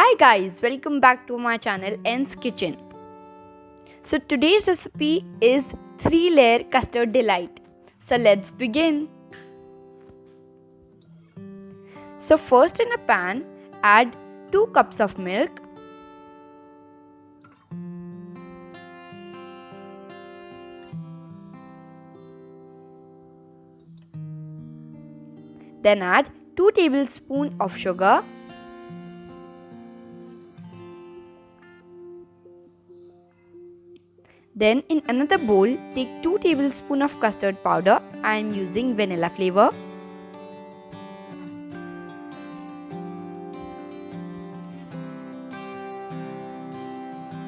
Hi guys, welcome back to my channel N's Kitchen. So today's recipe is 3-layer custard delight. So let's begin. So first in a pan, add 2 cups of milk. Then add 2 tablespoons of sugar. Then in another bowl, take 2 tablespoons of custard powder. I am using vanilla flavor.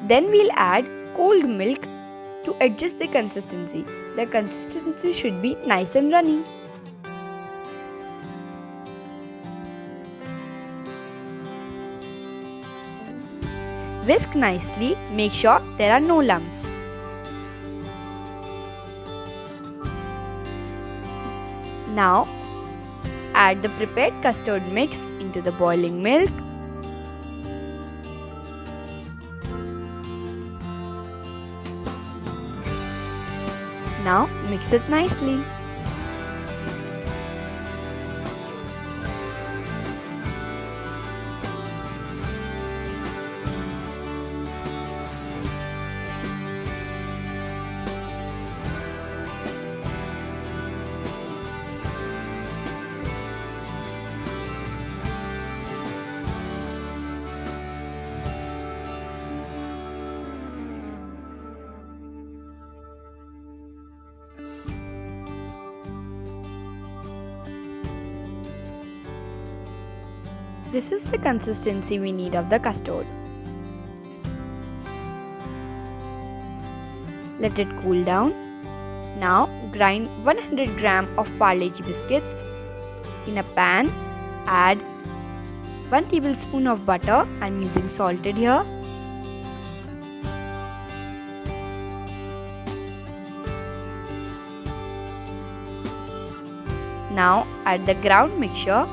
Then we'll add cold milk to adjust the consistency. The consistency should be nice and runny. Whisk nicely, make sure there are no lumps. Now, add the prepared custard mix into the boiling milk. Now, mix it nicely. This is the consistency we need of the custard. Let it cool down. Now grind 100 gram of Parle-G biscuits. In a pan, add 1 tablespoon of butter. I am using salted here. Now add the ground mixture.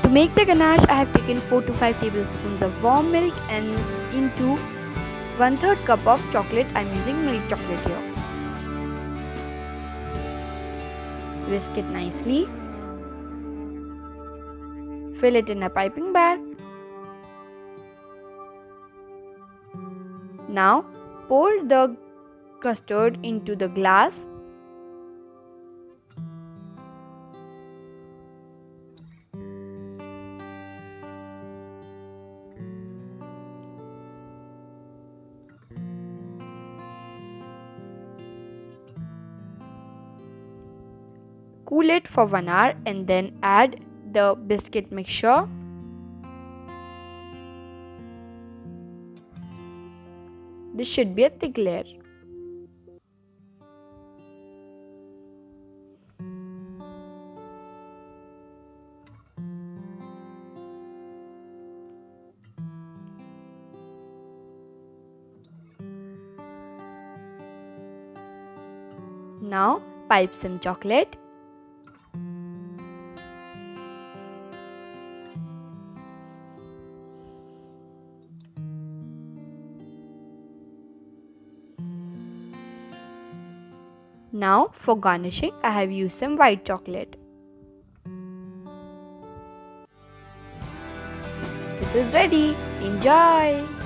To make the ganache, I have taken 4 to 5 tablespoons of warm milk and into 1/3 cup of chocolate. I am using milk chocolate here. Whisk it nicely. Fill it in a piping bag. Now pour the custard into the glass. Cool it for 1 hour and then add the biscuit mixture. This should be a thick layer. Now pipe some chocolate. Now for garnishing, I have used some white chocolate. This is ready. Enjoy!